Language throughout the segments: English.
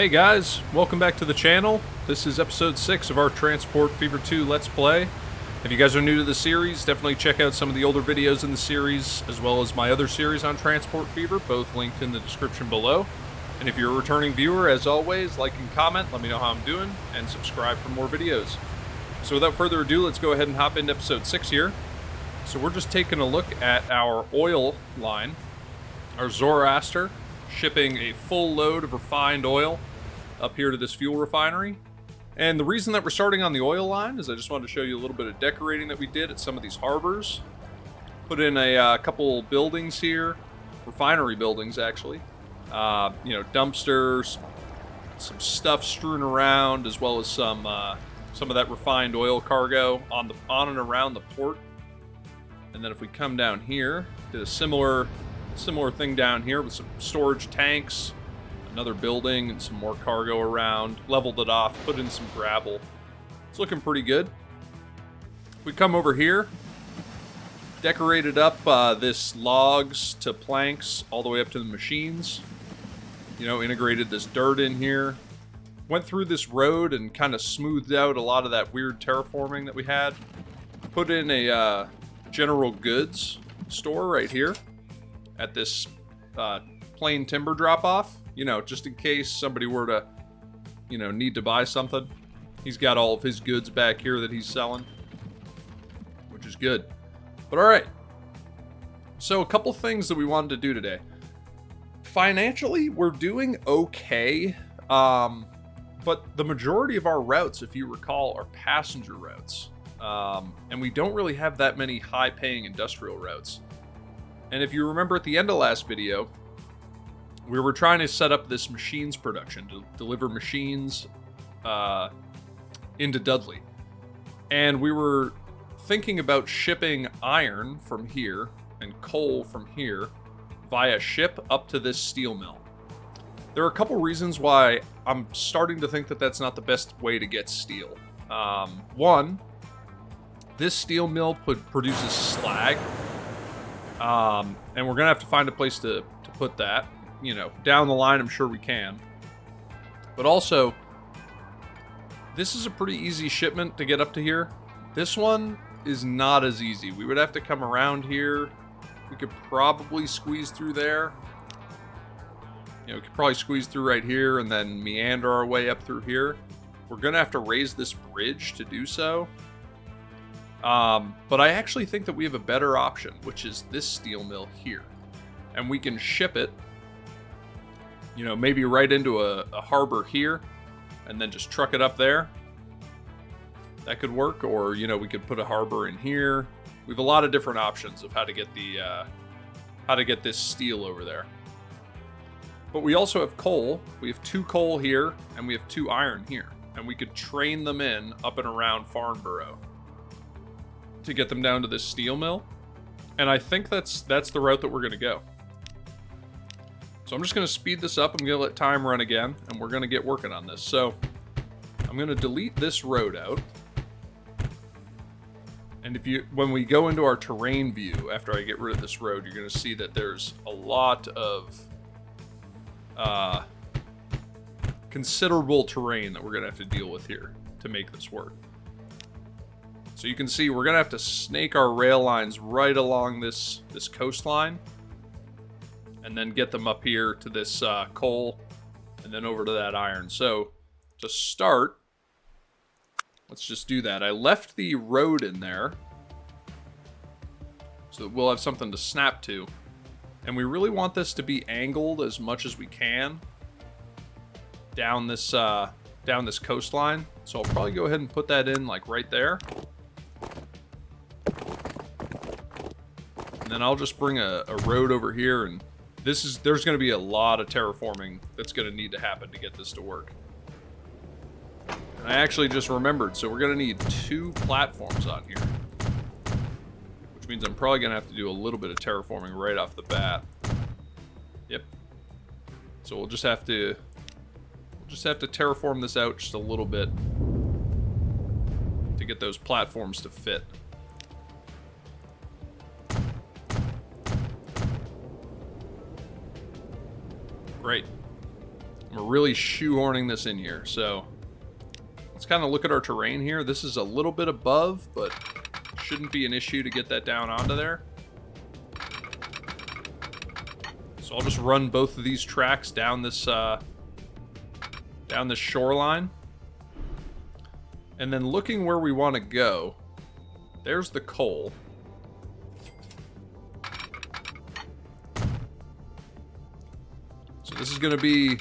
Hey guys, welcome back to the channel. This is episode 6 of our Transport Fever 2 Let's Play. If you guys are new to the series, definitely check out some of the older videos in the series, as well as my other series on Transport Fever, both linked in the description below. And if you're a returning viewer, as always, like and comment, let me know how I'm doing, and subscribe for more videos. So without further ado, let's go ahead and hop into episode 6 here. So we're just taking a look at our oil line, our Zoroaster, shipping a full load of refined oil up here to this fuel refinery. And the reason that we're starting on the oil line is I just wanted to show you a little bit of decorating that we did at some of these harbors. Put in a couple buildings here, refinery buildings actually. Dumpsters, some stuff strewn around, as well as some of that refined oil cargo on and around the port. And then if we come down here, did a similar thing down here with some storage tanks, another building, and some more cargo around. Leveled it off, put in some gravel. It's looking pretty good. We come over here, decorated up this logs to planks all the way up to the machines. Integrated this dirt in here. Went through this road and kind of smoothed out a lot of that weird terraforming that we had. Put in a general goods store right here at this plain timber drop-off. Just in case somebody were to, need to buy something. He's got all of his goods back here that he's selling, which is good. But all right. So a couple things that we wanted to do today. Financially, we're doing okay. But the majority of our routes, if you recall, are passenger routes. And we don't really have that many high-paying industrial routes. And if you remember at the end of last video, we were trying to set up this machines production to deliver machines into Dudley. And we were thinking about shipping iron from here and coal from here via ship up to this steel mill. There are a couple reasons why I'm starting to think that that's not the best way to get steel. One, this steel mill produces slag. And we're going to have to find a place to put that. Down the line, I'm sure we can. But also, this is a pretty easy shipment to get up to here. This one is not as easy. We would have to come around here. We could probably squeeze through there. We could probably squeeze through right here and then meander our way up through here. We're going to have to raise this bridge to do so. But I actually think that we have a better option, which is this steel mill here. And we can ship it, maybe right into a harbor here, and then just truck it up there. That could work, or, we could put a harbor in here. We have a lot of different options of how to get this steel over there. But we also have coal. We have 2 coal here, and we have 2 iron here. And we could train them in up and around Farnborough to get them down to this steel mill. And I think that's the route that we're going to go. So I'm just going to speed this up. I'm going to let time run again, and we're going to get working on this. So I'm going to delete this road out. And when we go into our terrain view, after I get rid of this road, you're going to see that there's a lot of considerable terrain that we're going to have to deal with here to make this work. So you can see we're going to have to snake our rail lines right along this coastline, and then get them up here to this coal, and then over to that iron. So to start, let's just do that. I left the road in there so that we'll have something to snap to. And we really want this to be angled as much as we can down this coastline. So I'll probably go ahead and put that in like right there. And then I'll just bring a road over here, and there's going to be a lot of terraforming that's going to need to happen to get this to work. And I actually just remembered, so we're going to need 2 platforms on here. Which means I'm probably going to have to do a little bit of terraforming right off the bat. Yep. So we'll just have to terraform this out just a little bit to get those platforms to fit. Great. We're really shoehorning this in here. So let's kind of look at our terrain here. This is a little bit above, but shouldn't be an issue to get that down onto there. So I'll just run both of these tracks down this shoreline. And then looking where we want to go, there's the coal. So this is going to be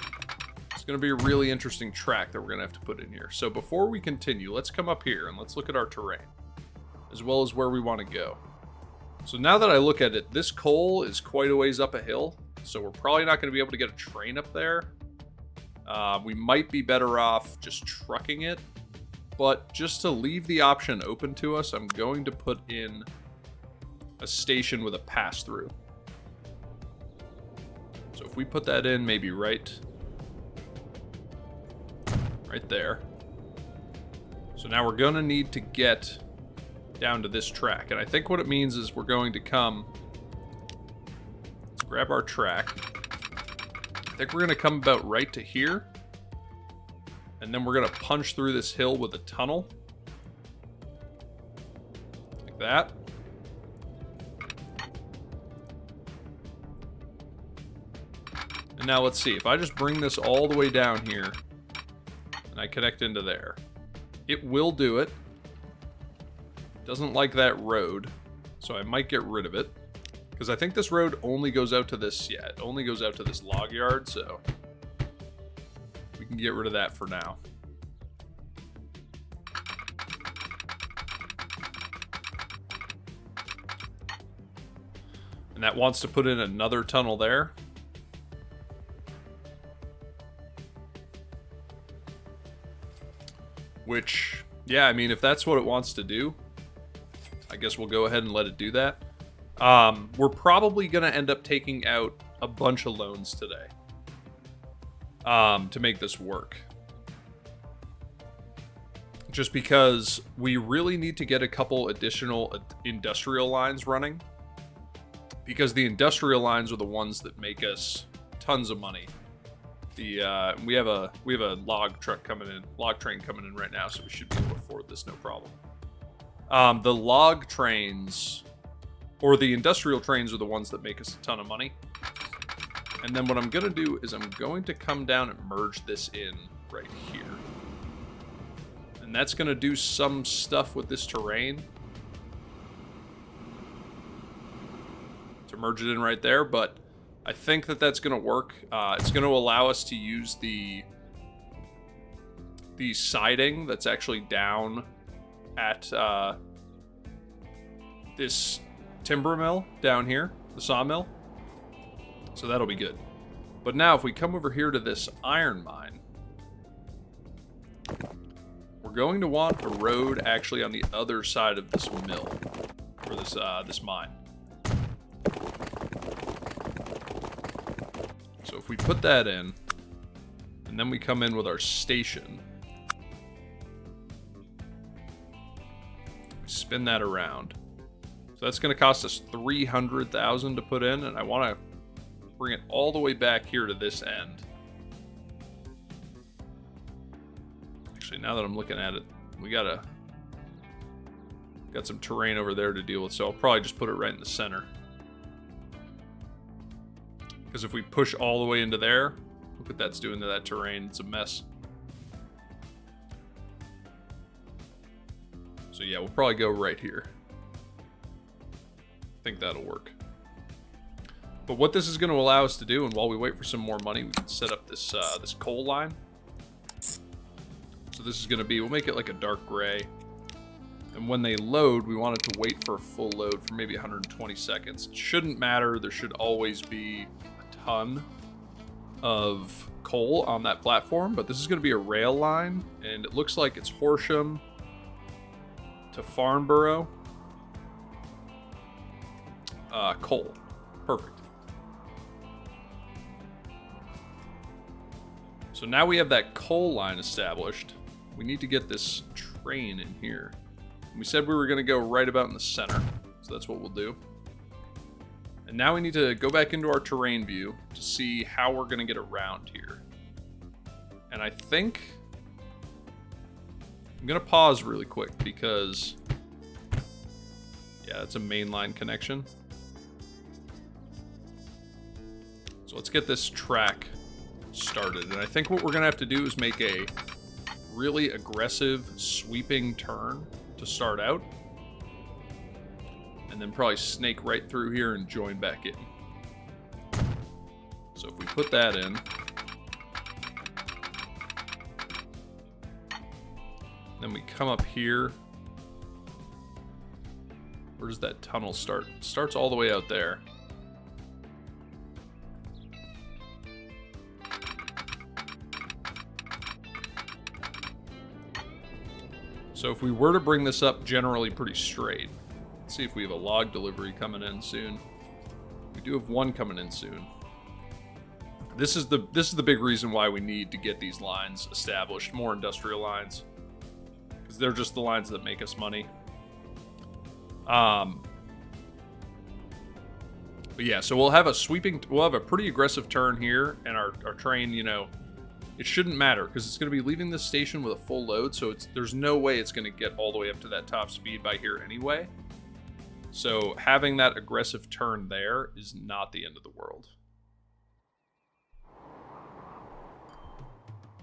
a really interesting track that we're going to have to put in here. So before we continue, let's come up here and let's look at our terrain, as well as where we want to go. So now that I look at it, this coal is quite a ways up a hill, so we're probably not going to be able to get a train up there. We might be better off just trucking it, but just to leave the option open to us, I'm going to put in a station with a pass-through. So if we put that in maybe right there. So now we're going to need to get down to this track. And I think what it means is we're going to come... Let's grab our track. I think we're going to come about right to here. And then we're going to punch through this hill with a tunnel. Like that. And now let's see. If I just bring this all the way down here, and I connect into there, it will do it. Doesn't like that road, so I might get rid of it. Because I think this road only goes out to this, yeah, it only goes out to this log yard, so... we can get rid of that for now. And that wants to put in another tunnel there. Which, yeah, I mean, if that's what it wants to do, I guess we'll go ahead and let it do that. We're probably going to end up taking out a bunch of loans today. To make this work. Just because we really need to get a couple additional industrial lines running. Because the industrial lines are the ones that make us tons of money. We have a log train coming in right now, so we should be able to afford this no problem. The log trains, or the industrial trains, are the ones that make us a ton of money. And then what I'm going to do is I'm going to come down and merge this in right here. And that's going to do some stuff with this terrain. To merge it in right there, but I think that that's going to work. It's going to allow us to use the siding that's actually down at this timber mill down here, the sawmill. So that'll be good. But now if we come over here to this iron mine, we're going to want a road actually on the other side of this mill, or this mine. So if we put that in, and then we come in with our station, we spin that around. So that's going to cost us $300,000 to put in, and I want to bring it all the way back here to this end. Actually, now that I'm looking at it, we got some terrain over there to deal with, so I'll probably just put it right in the center. Because if we push all the way into there, look what that's doing to that terrain. It's a mess. So yeah, we'll probably go right here. I think that'll work. But what this is going to allow us to do, and while we wait for some more money, we can set up this this coal line. So this is going to be, we'll make it like a dark gray. And when they load, we want it to wait for a full load for maybe 120 seconds. It shouldn't matter. There should always be a ton of coal on that platform. But this is going to be a rail line. And it looks like it's Horsham to Farnborough. Coal. Perfect. So now we have that coal line established. We need to get this train in here. We said we were going to go right about in the center, so that's what we'll do. And now we need to go back into our terrain view to see how we're going to get around here. And I think I'm going to pause really quick because, yeah, it's a mainline connection. So let's get this track started. And I think what we're going to have to do is make a really aggressive sweeping turn to start out. And then probably snake right through here and join back in. So if we put that in. Then we come up here. Where does that tunnel start? It starts all the way out there. So if we were to bring this up generally pretty straight, let's see if we have a log delivery coming in soon. We do have one coming in soon. This is the big reason why we need to get these lines established, more industrial lines, because they're just the lines that make us money. But yeah, so we'll have a pretty aggressive turn here, and our train, you know, it shouldn't matter because it's going to be leaving this station with a full load, so there's no way it's going to get all the way up to that top speed by here anyway. So having that aggressive turn there is not the end of the world.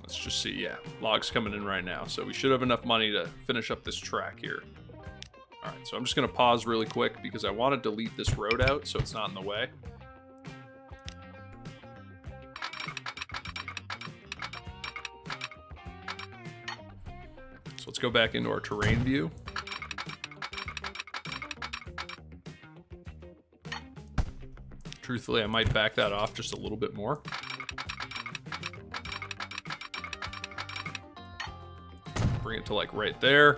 Let's just see, yeah, logs coming in right now, so we should have enough money to finish up this track here. All right, so I'm just going to pause really quick because I want to delete this road out so it's not in the way. So let's go back into our terrain view. Truthfully, I might back that off just a little bit more. Bring it to like right there.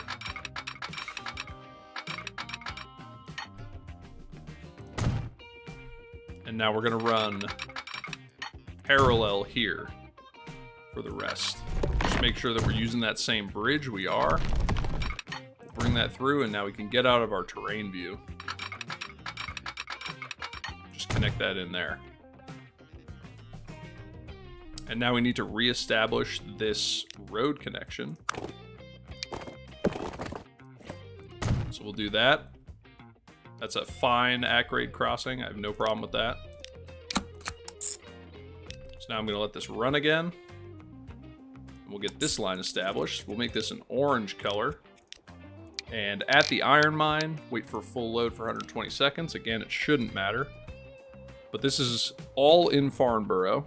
And now we're going to run parallel here for the rest. Just make sure that we're using that same bridge. We are. We'll bring that through, and now we can get out of our terrain view. Just connect that in there. And now we need to reestablish this road connection. So we'll do that. That's a fine at-grade crossing. I have no problem with that. So now I'm going to let this run again. And we'll get this line established. We'll make this an orange color. And at the iron mine, wait for full load for 120 seconds. Again, it shouldn't matter. But this is all in Farnborough.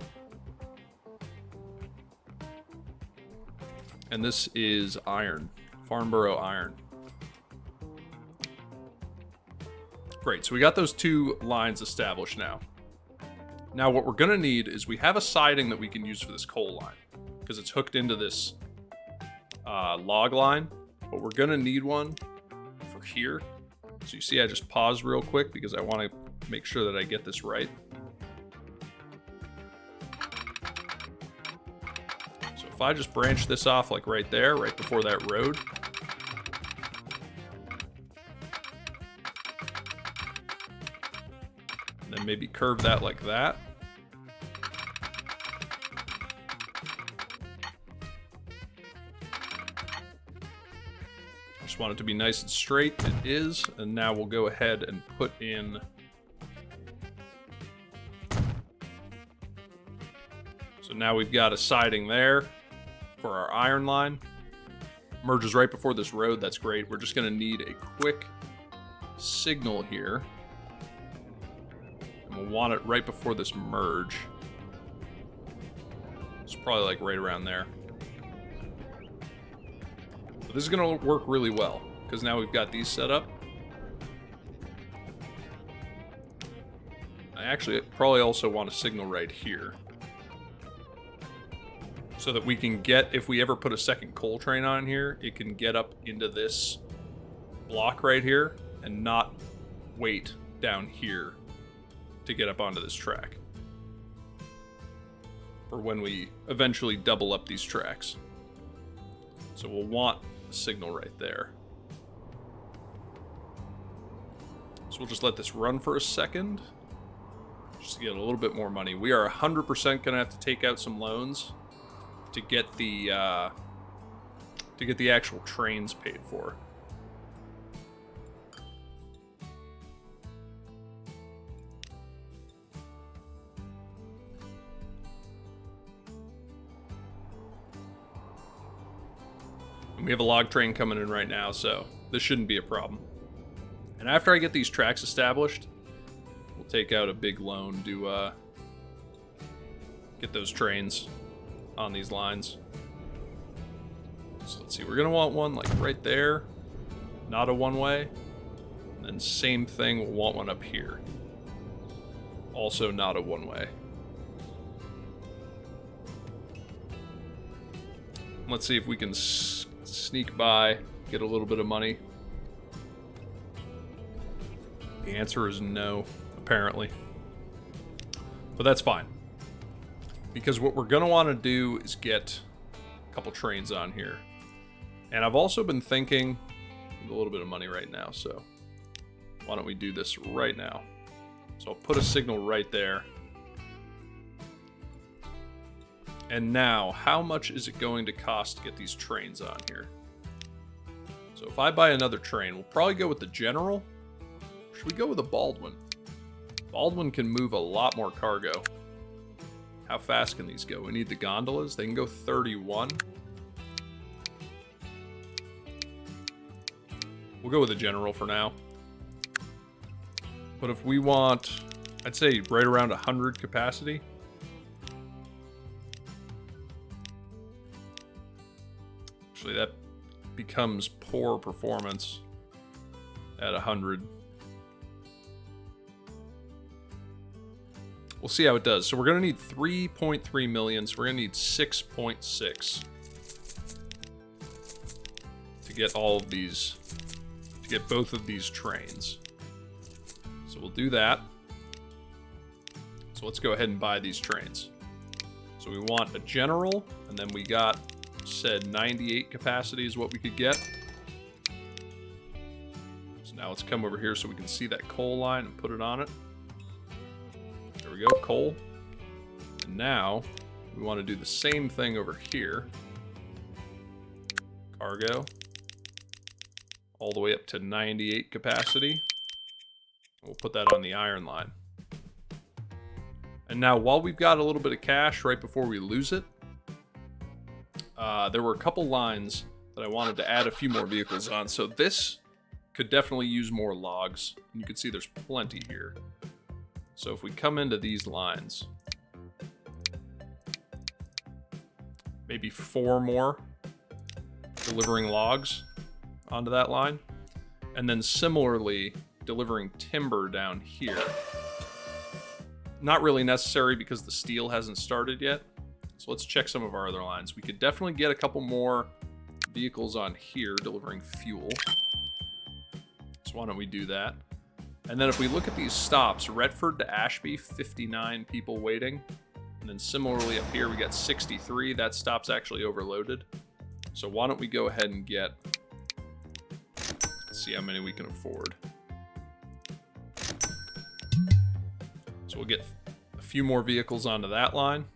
And this is iron. Farnborough iron. Great, so we got those two lines established now. Now what we're gonna need is we have a siding that we can use for this coal line because it's hooked into this log line, but we're gonna need one for here. So you see I just paused real quick because I wanna make sure that I get this right. So if I just branch this off like right there, right before that road, then maybe curve that like that. Just want it to be nice and straight. It is. And now we'll go ahead and put in so now we've got a siding there for our iron line. Merges right before this road. That's great. We're just going to need a quick signal here. We'll want it right before this merge. It's probably like right around there. But this is going to work really well because now we've got these set up. I actually probably also want a signal right here so that we can get, if we ever put a second coal train on here, it can get up into this block right here and not wait down here to get up onto this track for when we eventually double up these tracks. So we'll want a signal right there. So we'll just let this run for a second just to get a little bit more money. We are 100% going to have to take out some loans to get the actual trains paid for. And we have a log train coming in right now, so this shouldn't be a problem. And after I get these tracks established, we'll take out a big loan to get those trains on these lines. So let's see, we're gonna want one like right there, not a one-way. And then same thing, we'll want one up here. Also not a one-way. Let's see if we can sneak by, get a little bit of money. The answer is no, apparently. But that's fine. Because what we're going to want to do is get a couple trains on here. And I've also been thinking a little bit of money right now, so why don't we do this right now? So I'll put a signal right there. And now, how much is it going to cost to get these trains on here? So if I buy another train, we'll probably go with the General. Or should we go with the Baldwin? Baldwin can move a lot more cargo. How fast can these go? We need the gondolas. They can go 31. We'll go with the General for now. But if we want, I'd say right around 100 capacity. Actually, that becomes poor performance at 100. We'll see how it does. So we're going to need 3.3 million. So we're going to need 6.6 to get all of these, to get both of these trains. So we'll do that. So let's go ahead and buy these trains. So we want a General, and then we got said 98 capacity is what we could get. So now let's come over here so we can see that coal line and put it on it. There we go, coal. And now we want to do the same thing over here. Cargo. All the way up to 98 capacity. We'll put that on the iron line. And now while we've got a little bit of cash right before we lose it, there were a couple lines that I wanted to add a few more vehicles on. So this could definitely use more logs. And you can see there's plenty here. So if we come into these lines, maybe 4 more delivering logs onto that line. And then similarly, delivering timber down here. Not really necessary because the steel hasn't started yet. So let's check some of our other lines. We could definitely get a couple more vehicles on here delivering fuel. So why don't we do that? And then if we look at these stops, Retford to Ashby, 59 people waiting. And then similarly up here, we got 63. That stop's actually overloaded. So why don't we go ahead and get, let's see how many we can afford. So we'll get a few more vehicles onto that line.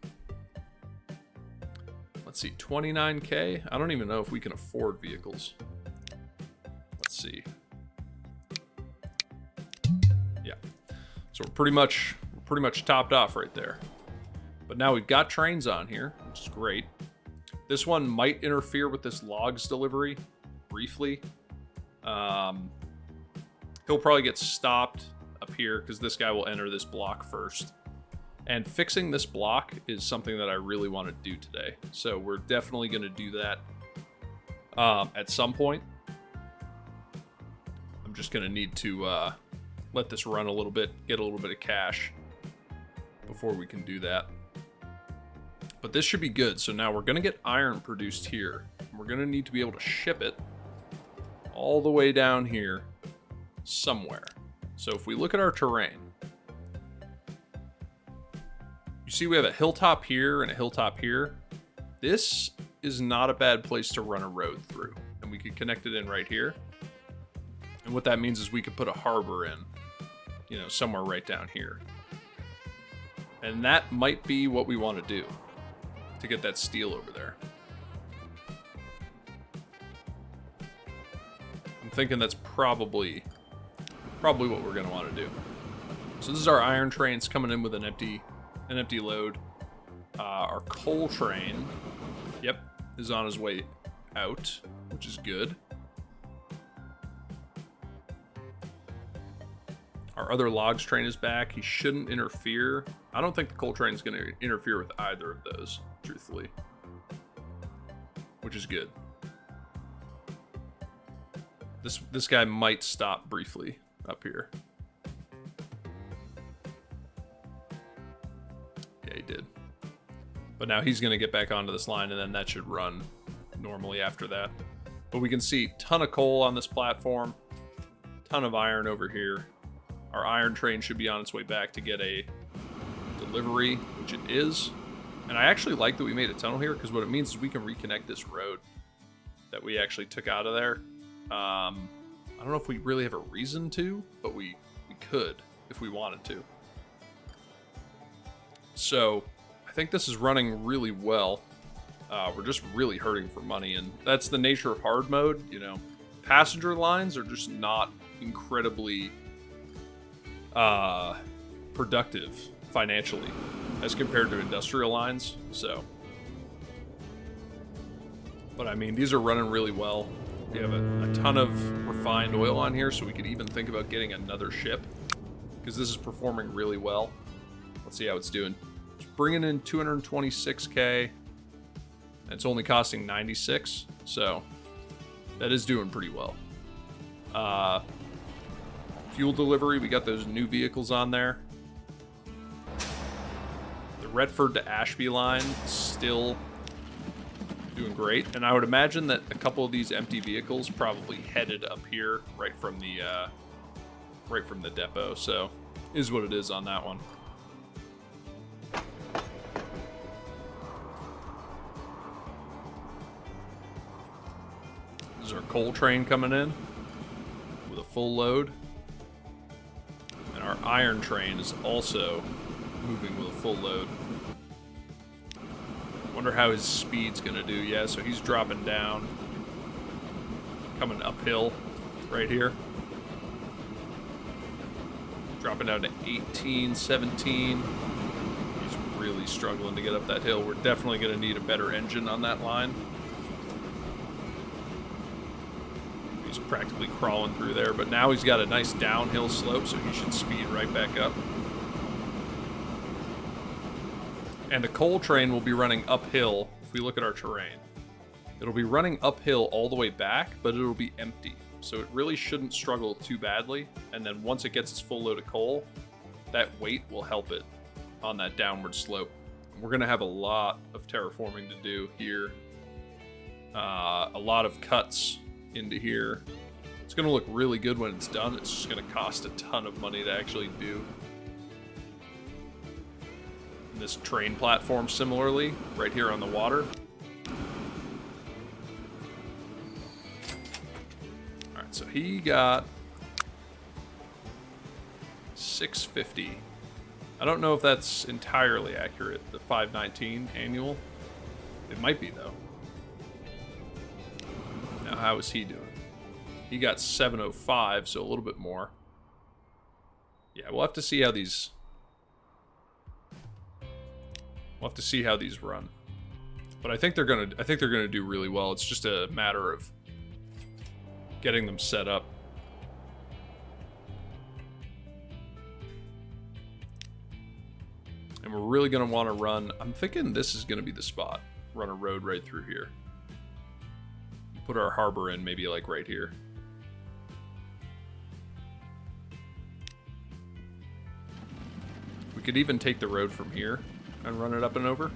Let's see, 29K? I don't even know if we can afford vehicles. Let's see. Yeah. So we're pretty much topped off right there. But now we've got trains on here, which is great. This one might interfere with this logs delivery briefly. He'll probably get stopped up here because this guy will enter this block first. And fixing this block is something that I really want to do today. So we're definitely going to do that at some point. I'm just going to need to let this run a little bit, get a little bit of cash before we can do that. But this should be good. So now we're going to get iron produced here. We're going to need to be able to ship it all the way down here somewhere. So if we look at our terrain, you see we have a hilltop here and a hilltop here. This is not a bad place to run a road through. And we could connect it in right here. And what that means is we could put a harbor in, you know, somewhere right down here. And that might be what we want to do. to get that steel over there. I'm thinking that's probably what we're going to want to do. So this is our iron trains coming in with an empty load. Our coal train, yep, is on his way out, which is good. Our other logs train is back. He shouldn't interfere. I don't think the coal train is going to interfere with either of those, truthfully, which is good. This guy might stop briefly up here. Yeah, he did. But now he's going to get back onto this line, and then that should run normally after that. But we can see ton of coal on this platform, ton of iron over here. Our iron train should be on its way back to get a delivery, which it is. And I actually like that we made a tunnel here, because what it means is we can reconnect this road that we actually took out of there. I don't know if we really have a reason to, but we could if we wanted to. So I think this is running really well. We're just really hurting for money, and that's the nature of hard mode. You know, passenger lines are just not incredibly productive financially as compared to industrial lines. So, but I mean, these are running really well. We have a ton of refined oil on here, so we could even think about getting another ship, because this is performing really well. Let's see how it's doing. It's bringing in 226k, and it's only costing 96, so that is doing pretty well. Fuel delivery, we got those new vehicles on there. The Retford to Ashby line is still doing great, and I would imagine that a couple of these empty vehicles probably headed up here right from the depot. So is what it is on that one. This is our coal train coming in with a full load, and our iron train is also moving with a full load. Wonder how his speed's gonna do. Yeah, so he's dropping down, coming uphill right here. Dropping down to 18, 17. He's really struggling to get up that hill. We're definitely gonna need a better engine on that line. He's practically crawling through there, but now he's got a nice downhill slope, so he should speed right back up. And the coal train will be running uphill. If we look at our terrain, it'll be running uphill all the way back, but it'll be empty. So it really shouldn't struggle too badly. And then once it gets its full load of coal, that weight will help it on that downward slope. We're going to have a lot of terraforming to do here. A lot of cuts into here. It's going to look really good when it's done. It's just going to cost a ton of money to actually do. This train platform similarly, right here on the water. Alright, so he got 650. I don't know if that's entirely accurate, the 519 annual. It might be, though. Now, how is he doing? He got 705, so a little bit more. Yeah, we'll have to see how these... We'll have to see how these run, but I think they're gonna do really well. It's just a matter of getting them set up. And we're really gonna want to run. I'm thinking this is gonna be the spot. Run a road right through here. Put our harbor in maybe like right here. We could even take the road from here and run it up and over.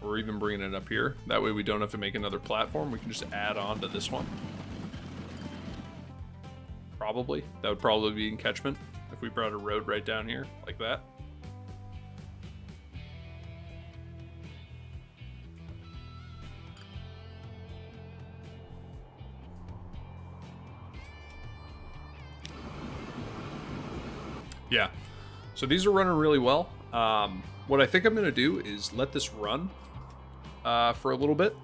Or even bringing it up here. That way we don't have to make another platform. We can just add on to this one. Probably. That would probably be in catchment if we brought a road right down here like that. Yeah. So these are running really well. What I think I'm going to do is let this run for a little bit.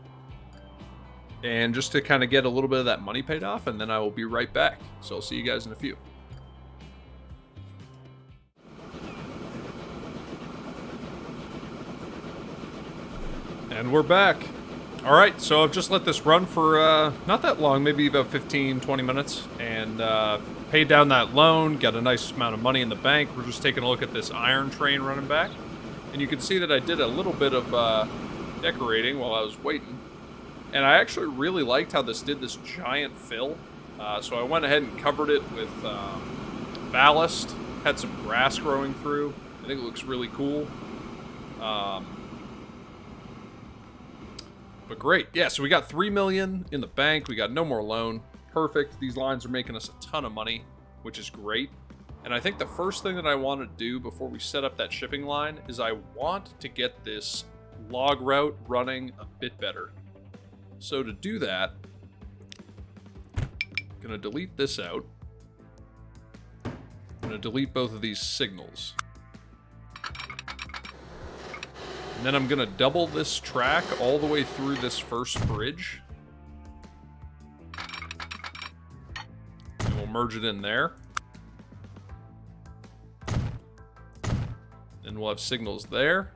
And just to kind of get a little bit of that money paid off, and then I will be right back. So I'll see you guys in a few. And we're back. All right, so I've just let this run for not that long, maybe about 15, 20 minutes, and paid down that loan, got a nice amount of money in the bank. We're just taking a look at this iron train running back. And you can see that I did a little bit of decorating while I was waiting. And I actually really liked how this did this giant fill. So I went ahead and covered it with ballast, had some grass growing through. I think it looks really cool. But great. Yeah, so we got $3 million in the bank. We got no more loan. Perfect. These lines are making us a ton of money, which is great. And I think the first thing that I want to do before we set up that shipping line is I want to get this log route running a bit better. So to do that, I'm going to delete this out. I'm going to delete both of these signals. And then I'm going to double this track all the way through this first bridge. And we'll merge it in there. And we'll have signals there.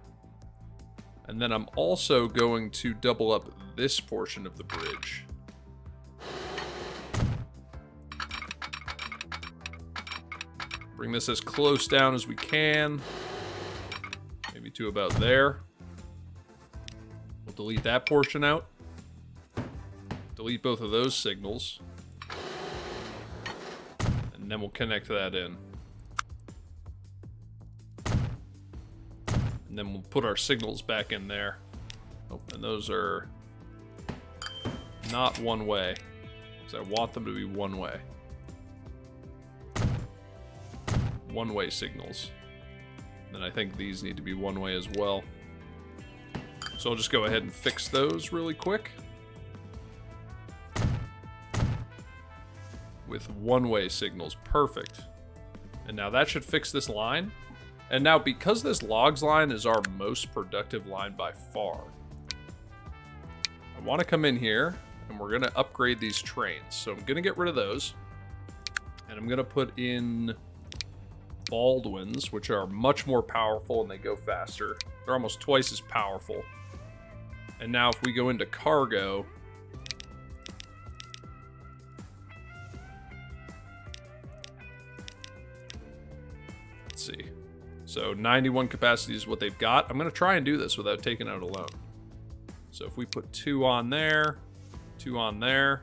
And then I'm also going to double up this portion of the bridge. Bring this as close down as we can. Maybe to about there. We'll delete that portion out. Delete both of those signals. And then we'll connect that in. And then we'll put our signals back in there. Oh, and those are not one way, because I want them to be one way. One-way signals. And I think these need to be one way as well. So I'll just go ahead and fix those really quick. With one-way signals. Perfect. And now that should fix this line. And now because this logs line is our most productive line by far, I want to come in here and we're going to upgrade these trains. So I'm going to get rid of those. And I'm going to put in Baldwins, which are much more powerful and they go faster. They're almost twice as powerful. And now if we go into cargo, let's see. So 91 capacity is what they've got. I'm going to try and do this without taking out a loan. So if we put 2 on there, 2 on there,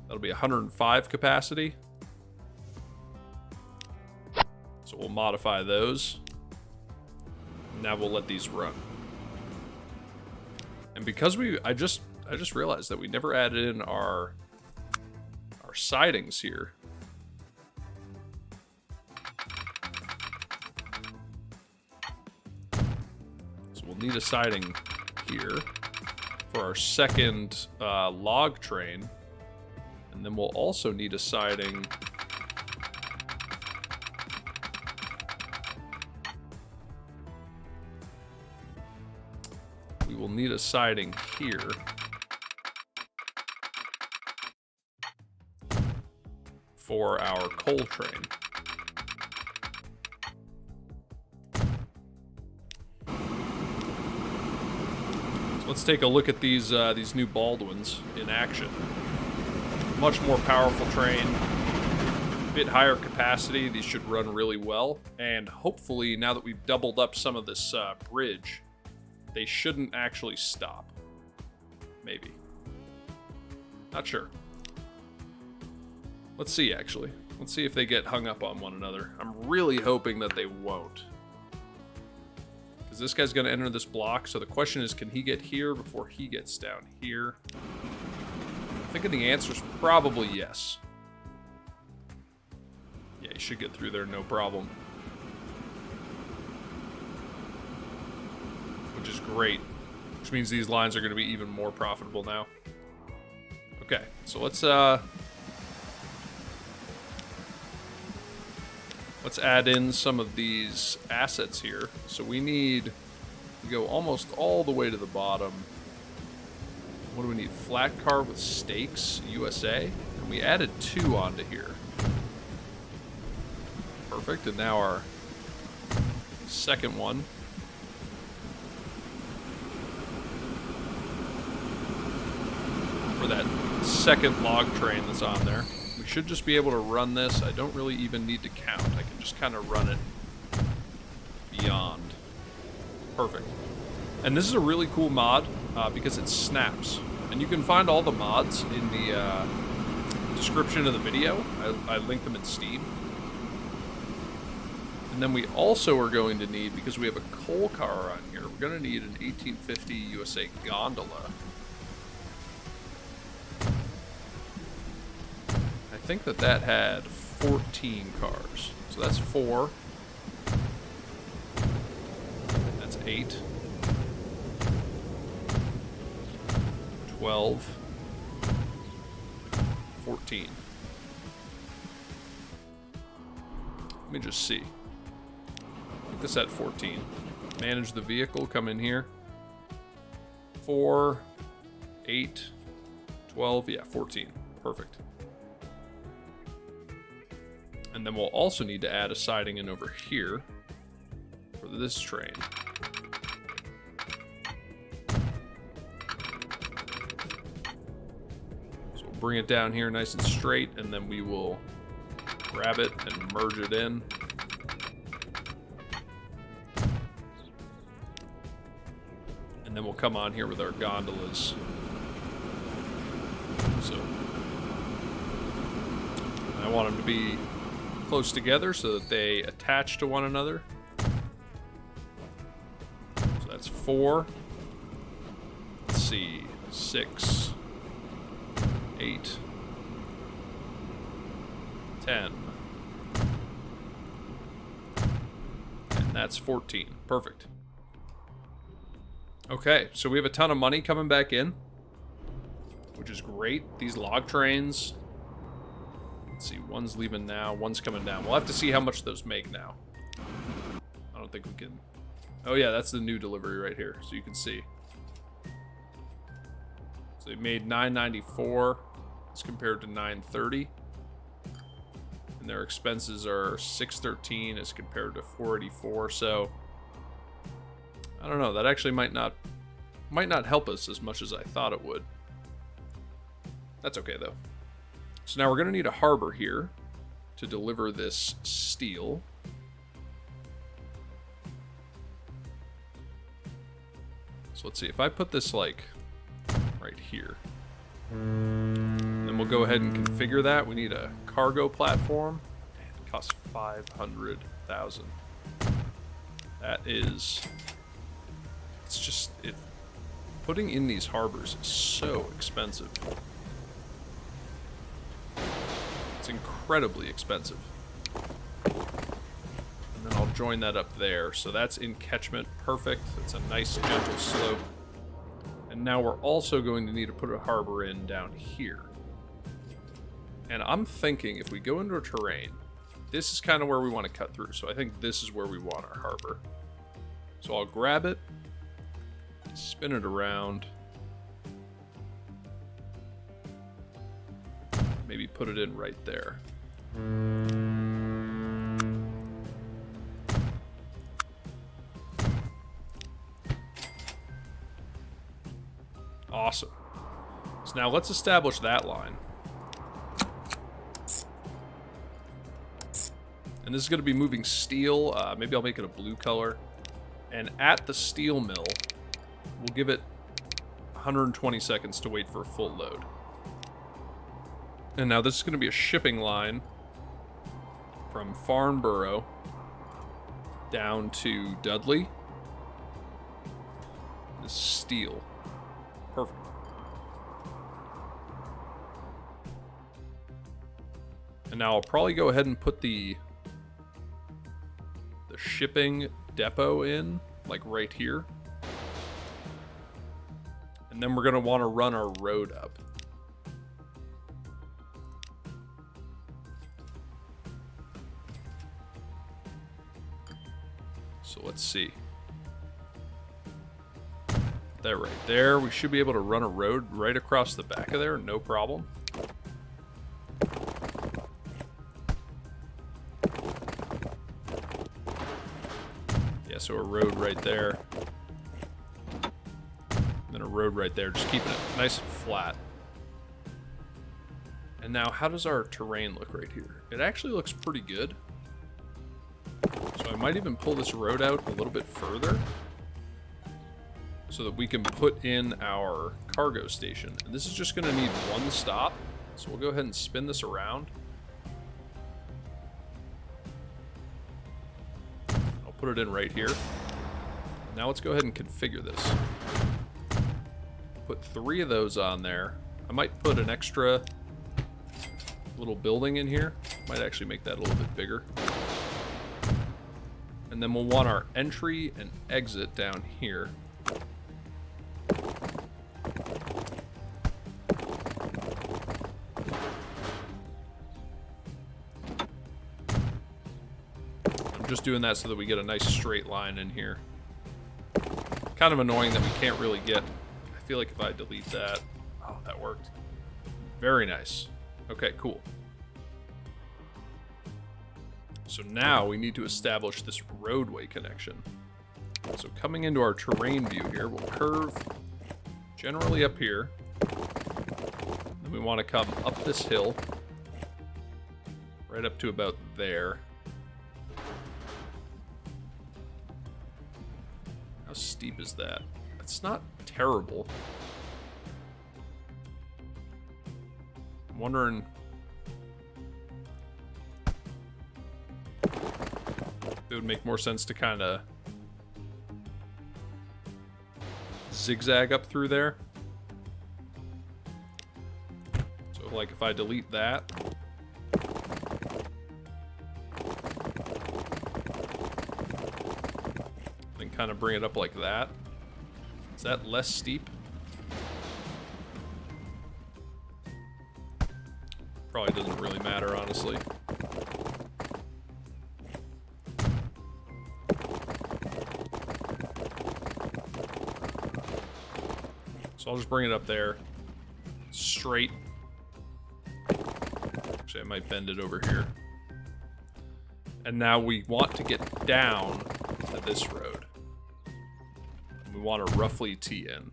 that'll be 105 capacity. So we'll modify those. Now we'll let these run. And because I just realized that we never added in our sidings here. So we'll need a siding here for our second log train. And then we'll also need a siding we'll need a siding here for our coal train. So let's take a look at these new Baldwins in action. Much more powerful train, a bit higher capacity. These should run really well, and hopefully now that we've doubled up some of this bridge, they shouldn't actually stop. Maybe. Not sure. Let's see, actually. Let's see if they get hung up on one another. I'm really hoping that they won't. Because this guy's going to enter this block, so the question is, can he get here before he gets down here? I'm thinking the answer is probably yes. Yeah, he should get through there, no problem. Which is great, which means these lines are going to be even more profitable now. Okay, so let's let's add in some of these assets here. So we need to go almost all the way to the bottom. What do we need? Flat car with stakes, USA. And we added 2 onto here. Perfect. And now our second one. For that second log train that's on there. We should just be able to run this. I don't really even need to count. I can just kind of run it beyond. Perfect. And this is a really cool mod because it snaps. And you can find all the mods in the description of the video. I linked them in Steam. And then we also are going to need, because we have a coal car on here, we're going to need an 1850 USA gondola. I think that had 14 cars. So that's 4. That's 8. 12. 14. Let me just see. I think this had 14. Manage the vehicle, come in here. 4, 8, 12, yeah, 14. Perfect. And then we'll also need to add a siding in over here for this train. So we'll bring it down here nice and straight, and then we will grab it and merge it in. And then we'll come on here with our gondolas. So I want them to be close together so that they attach to one another. So that's 4. Let's see, 6, 8, 10. And that's 14. Perfect. Okay, so we have a ton of money coming back in, which is great. These log trains, let's see, one's leaving now, one's coming down. We'll have to see how much those make now. I don't think we can. Oh yeah, that's the new delivery right here, so you can see. So they made $9.94 as compared to $9.30. And their expenses are $6.13 as compared to $4.84. So I don't know, that actually might not help us as much as I thought it would. That's okay though. So now we're going to need a harbor here to deliver this steel. So let's see, if I put this like right here, then we'll go ahead and configure that. We need a cargo platform. It costs 500,000. That is, it's just, putting in these harbors is so expensive. It's incredibly expensive. And then I'll join that up there. So that's in catchment. Perfect. It's a nice gentle slope. And now we're also going to need to put a harbor in down here. And I'm thinking if we go into a terrain, this is kind of where we want to cut through. So I think this is where we want our harbor. So I'll grab it, spin it around, maybe put it in right there. Awesome. So now let's establish that line. And this is going to be moving steel. Maybe I'll make it a blue color. And at the steel mill, we'll give it 120 seconds to wait for a full load. And now this is going to be a shipping line from Farnborough down to Dudley. This is steel. Perfect. And now I'll probably go ahead and put the shipping depot in, like right here. And then we're going to want to run our road up. So let's see. That right there, we should be able to run a road right across the back of there, no problem. Yeah, so a road right there. And then a road right there, just keeping it nice and flat. And now, how does our terrain look right here? It actually looks pretty good. So I might even pull this road out a little bit further so that we can put in our cargo station. And this is just going to need one stop. So we'll go ahead and spin this around. I'll put it in right here. Now let's go ahead and configure this. Put 3 of those on there. I might put an extra little building in here. Might actually make that a little bit bigger. And then we'll want our entry and exit down here. I'm just doing that so that we get a nice straight line in here. Kind of annoying that we can't really get... I feel like if I delete that... Oh, that worked. Very nice. Okay, cool. So now we need to establish this roadway connection. So coming into our terrain view here, we'll curve generally up here. Then we want to come up this hill, right up to about there. How steep is that? It's not terrible. I'm wondering... it would make more sense to kind of zigzag up through there. So like if I delete that, then kind of bring it up like that. Is that less steep? Probably doesn't really matter, honestly. So I'll just bring it up there, straight. Actually, I might bend it over here. And now we want to get down to this road. We want to roughly tee in.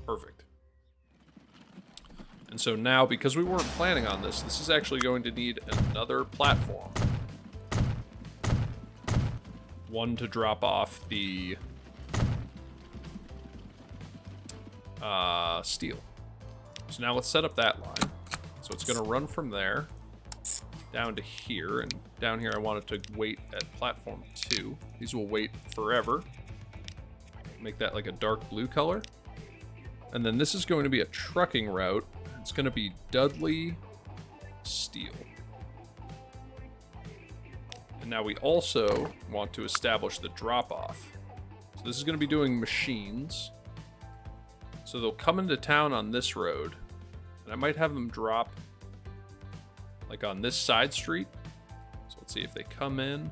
Perfect. And so now, because we weren't planning on this, this is actually going to need another platform. One to drop off the steel. So now let's set up that line. So it's going to run from there down to here, and down here I want it to wait at platform 2. These will wait forever. Make that like a dark blue color. And then this is going to be a trucking route. It's going to be Dudley steel. And now we also want to establish the drop-off. So this is going to be doing machines. So they'll come into town on this road, and I might have them drop like on this side street. So let's see if they come in.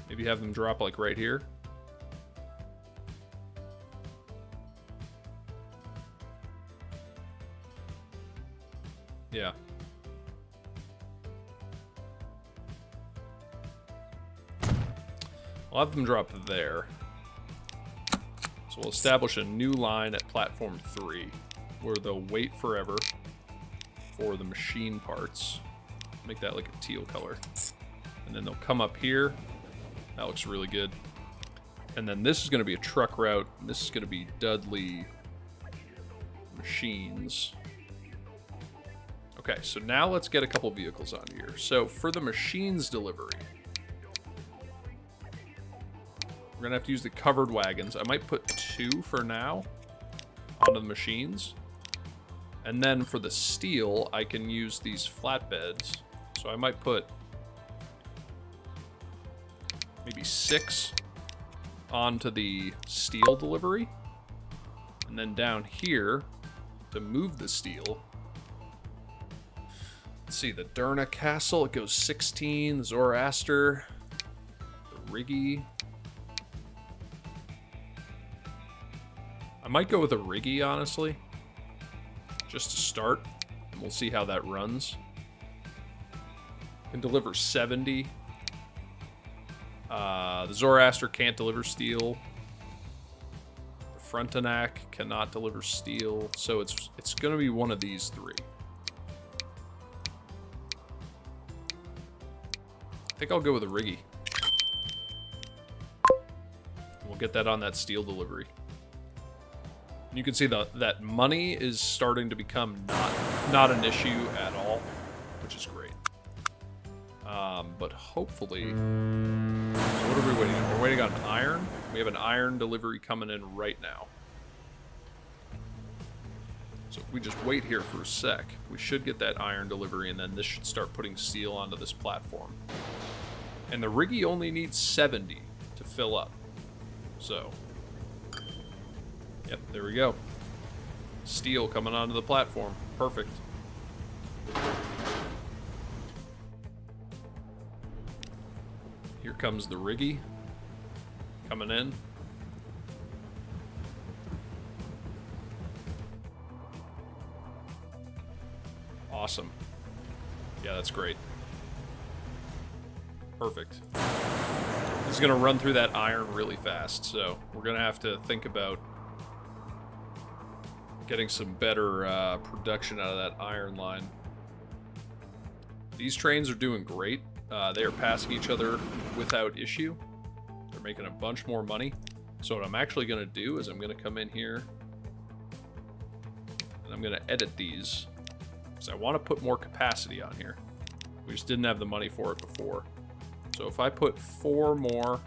Maybe have them drop like right here. Yeah. I'll have them drop there. So we'll establish a new line at platform 3 where they'll wait forever for the machine parts. Make that like a teal color. And then they'll come up here. That looks really good. And then this is going to be a truck route. And this is going to be Dudley machines. Okay, so now let's get a couple vehicles on here. So for the machines delivery, we're going to have to use the covered wagons. I might put 2 for now onto the machines. And then for the steel, I can use these flatbeds. So I might put maybe 6 onto the steel delivery. And then down here, to move the steel, Let's see, the Durna Castle, it goes 16. Zoroaster, the Riggy. I might go with a Riggy, honestly, just to start, and we'll see how that runs. Can deliver 70. The Zoroaster can't deliver steel. The Frontenac cannot deliver steel, so it's going to be one of these three. I think I'll go with a Riggy. We'll get that on that steel delivery. You can see that money is starting to become not an issue at all, which is great. But hopefully, so what are we waiting on? We're waiting on iron. We have an iron delivery coming in right now. So if we just wait here for a sec, we should get that iron delivery, and then this should start putting steel onto this platform. And the Riggy only needs 70 to fill up. So, yep, there we go. Steel coming onto the platform. Perfect. Here comes the Riggy coming in. Awesome. Yeah, that's great. Perfect. This is going to run through that iron really fast, so we're going to have to think about getting some better production out of that iron line. These trains are doing great. They are passing each other without issue. They're making a bunch more money. So what I'm actually going to do is I'm going to come in here and I'm going to edit these because I want to put more capacity on here. We just didn't have the money for it before. So if I put 4 more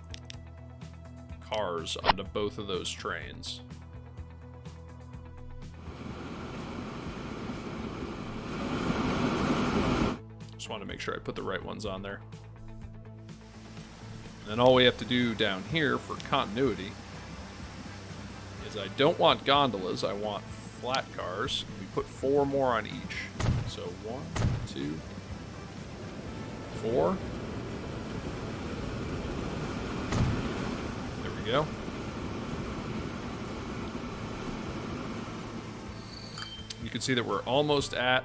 cars onto both of those trains, just want to make sure I put the right ones on there. And then all we have to do down here for continuity is I don't want gondolas, I want flat cars. We put 4 more on each. So 1, 2, 4. There we go. You can see that we're almost at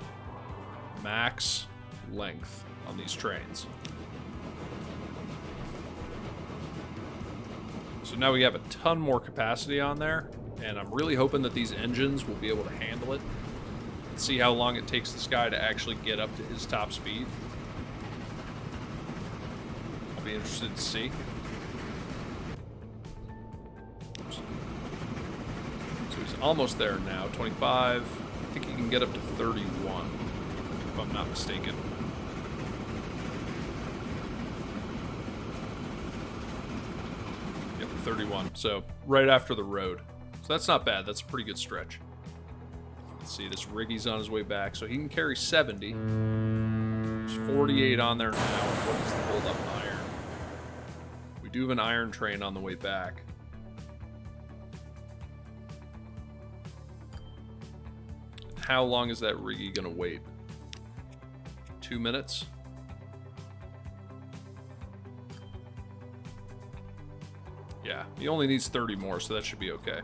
max length on these trains. So now we have a ton more capacity on there, and I'm really hoping that these engines will be able to handle it. Let's see how long it takes this guy to actually get up to his top speed. I'll be interested to see. So he's almost there now, 25. I think he can get up to 31, if I'm not mistaken. Yep, 31. So right after the road. So that's not bad. That's a pretty good stretch. Let's see, this Riggy's on his way back, so he can carry 70. There's 48 on there now. What is the build-up iron? We do have an iron train on the way back. How long is that Riggy gonna wait? 2 minutes? Yeah, he only needs 30 more, so that should be okay.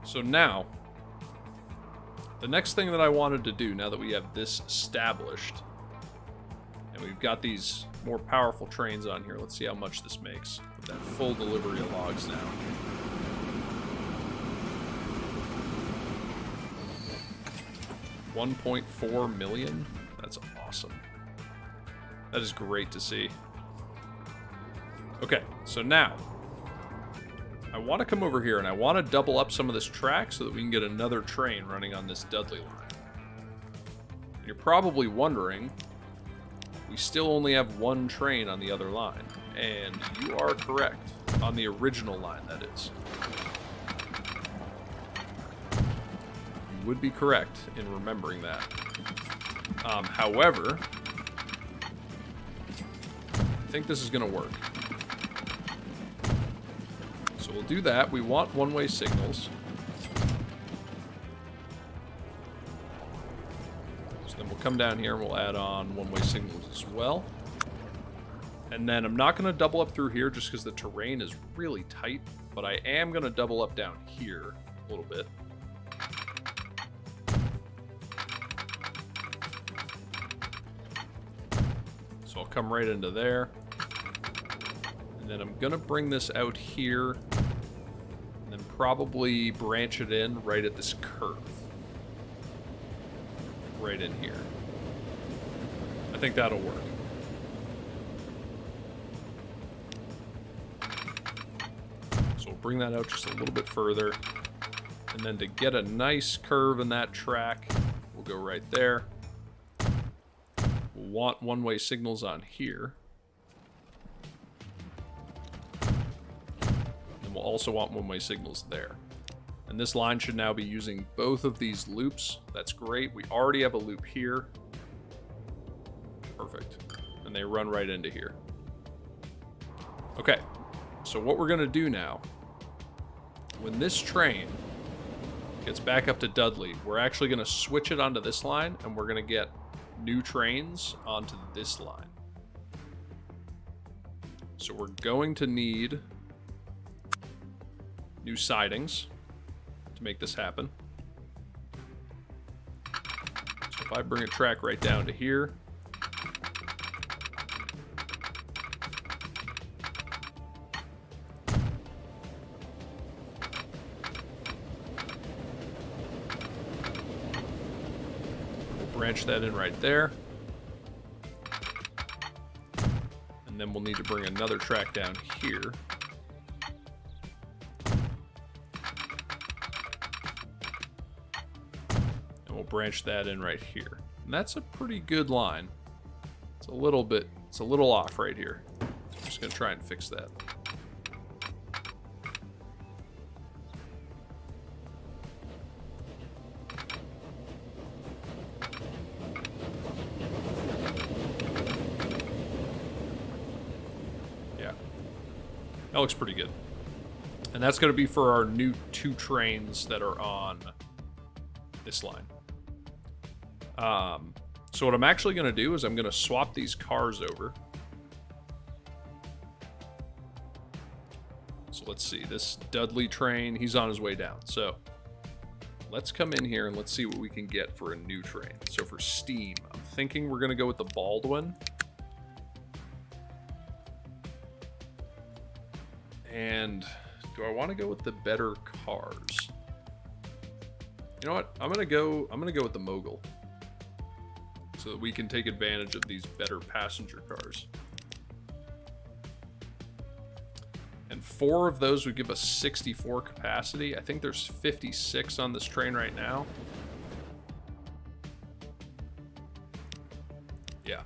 So now, the next thing that I wanted to do, now that we have this established, and we've got these more powerful trains on here, let's see how much this makes with that full delivery of logs now. $1.4 million? That's awesome. That is great to see. Okay, so now I want to come over here and I want to double up some of this track so that we can get another train running on this Dudley line. You're probably wondering, we still only have 1 train on the other line. And you are correct. On the original line, that is. You would be correct in remembering that. However, I think this is going to work. So we'll do that. We want one-way signals. So then we'll come down here and we'll add on one-way signals as well. And then I'm not going to double up through here just because the terrain is really tight, but I am going to double up down here a little bit. So I'll come right into there. And then I'm going to bring this out here and then probably branch it in right at this curve. Right in here. I think that'll work. So we'll bring that out just a little bit further. And then to get a nice curve in that track, we'll go right there. We'll want one-way signals on here. And we'll also want one-way signals there. And this line should now be using both of these loops. That's great. We already have a loop here. Perfect. And they run right into here. Okay. So what we're going to do now, when this train gets back up to Dudley, we're actually going to switch it onto this line, and we're going to get new trains onto this line. So we're going to need new sidings to make this happen. So if I bring a track right down to here, we'll branch that in right there. And then we'll need to bring another track down here. Branch that in right here. And that's a pretty good line. It's a little off right here. So I'm just going to try and fix that. Yeah. That looks pretty good. And that's going to be for our new 2 trains that are on this line. So what I'm actually going to do is I'm going to swap these cars over. So let's see, this Dudley train, he's on his way down. So let's come in here and let's see what we can get for a new train. So for steam, I'm thinking we're going to go with the Baldwin. And do I want to go with the better cars? You know what? I'm going to go with the Mogul, so that we can take advantage of these better passenger cars. And 4 of those would give us 64 capacity. I think there's 56 on this train right now. Yeah.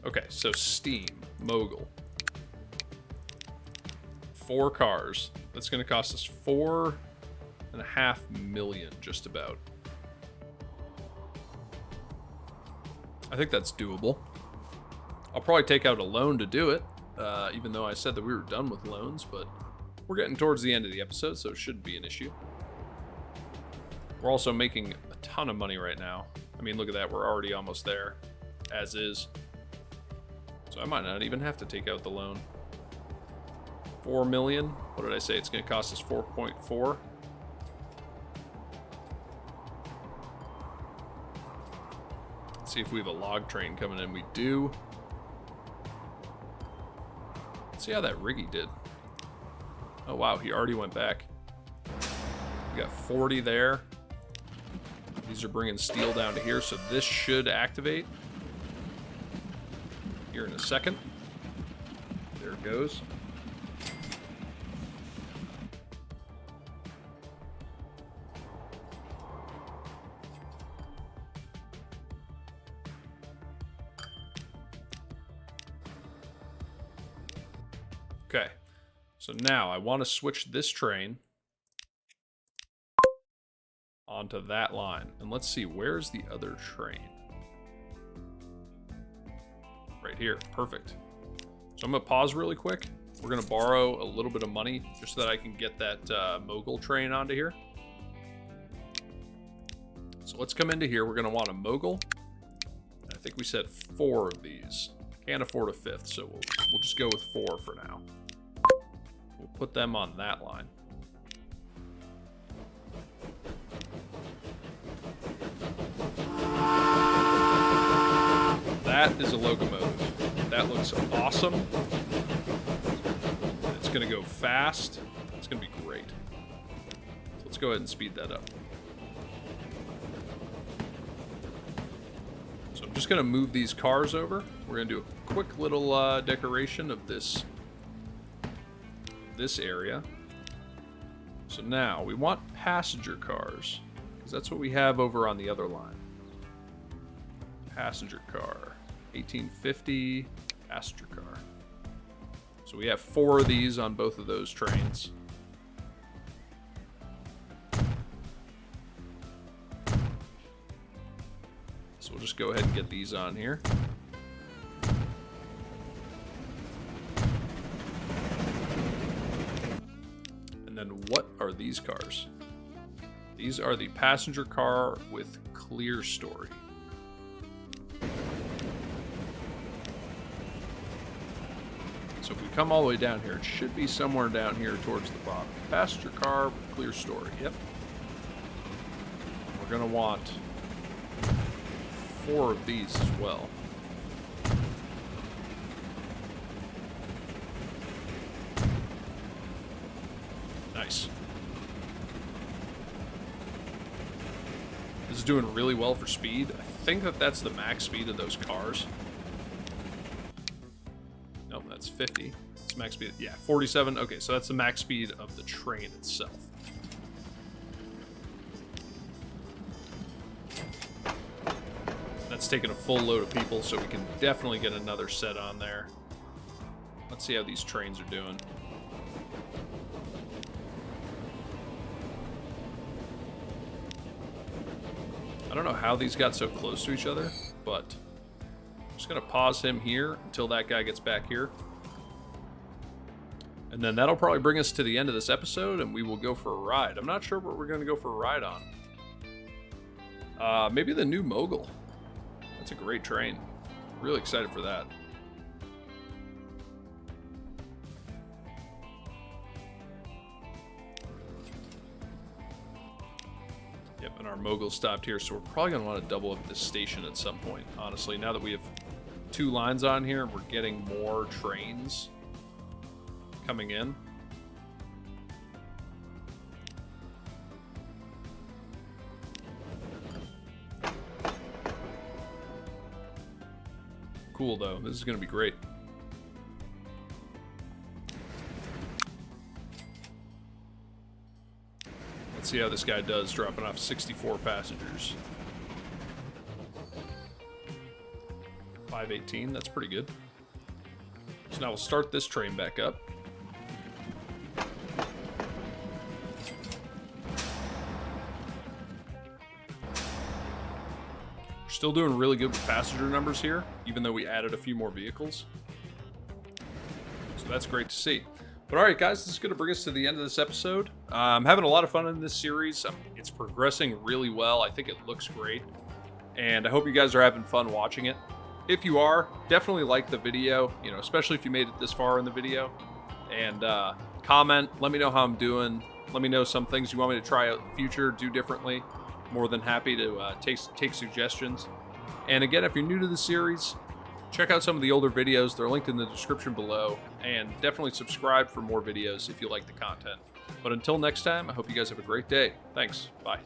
Okay, so steam, Mogul. 4 cars. That's going to cost us $4.5 million, just about. I think that's doable. I'll probably take out a loan to do it, even though I said that we were done with loans, but we're getting towards the end of the episode, so it shouldn't be an issue. We're also making a ton of money right now. I mean, look at that. We're already almost there, as is. So I might not even have to take out the loan. 4 million. What did I say? It's going to cost us 4.4. See if we have a log train coming in. We do. Let's see how that Riggy did. Oh wow, he already went back. We got 40 there. These are bringing steel down to here, so this should activate here in a second. There it goes. Okay, so now I want to switch this train onto that line. And let's see, where's the other train? Right here, perfect. So I'm going to pause really quick. We're going to borrow a little bit of money just so that I can get that Mogul train onto here. So let's come into here. We're going to want a Mogul. I think we said 4 of these. Can't afford a 5th, so we'll just go with 4 for now. We'll put them on that line. That is a locomotive. That looks awesome. It's going to go fast. It's going to be great. So let's go ahead and speed that up. So I'm just going to move these cars over. We're going to do a quick little decoration of this area. So now we want passenger cars, because that's what we have over on the other line. Passenger car. 1850 passenger car. So we have 4 of these on both of those trains. So we'll just go ahead and get these on here. And then what are these cars? These are the passenger car with clear story. So if we come all the way down here, it should be somewhere down here towards the bottom. Passenger car with clear story. Yep. We're going to want 4 of these as well. Nice. This is doing really well for speed. I think that's the max speed of those cars. Nope, that's 50. It's max speed. Yeah, 47. Okay, so that's the max speed of the train itself. That's taking a full load of people, so we can definitely get another set on there. Let's see how these trains are doing. I don't know how these got so close to each other, but I'm just going to pause him here until that guy gets back here. And then that'll probably bring us to the end of this episode, and we will go for a ride. I'm not sure what we're going to go for a ride on. Maybe the new Mogul. That's a great train. Really excited for that. Yep, and our Mogul stopped here, so we're probably going to want to double up this station at some point, honestly. Now that we have 2 lines on here, and we're getting more trains coming in. Cool, though. This is going to be great. Let's see how this guy does, dropping off 64 passengers. 518, that's pretty good. So now we'll start this train back up. Still doing really good with passenger numbers here, even though we added a few more vehicles. So that's great to see. But alright guys, this is going to bring us to the end of this episode. I'm having a lot of fun in this series. It's progressing really well. I think it looks great. And I hope you guys are having fun watching it. If you are, definitely like the video, especially if you made it this far in the video. And comment, let me know how I'm doing. Let me know some things you want me to try out in the future, do differently. More than happy to take suggestions. And again, if you're new to the series, check out some of the older videos. They're linked in the description below. And definitely subscribe for more videos if you like the content. But until next time, I hope you guys have a great day. Thanks. Bye.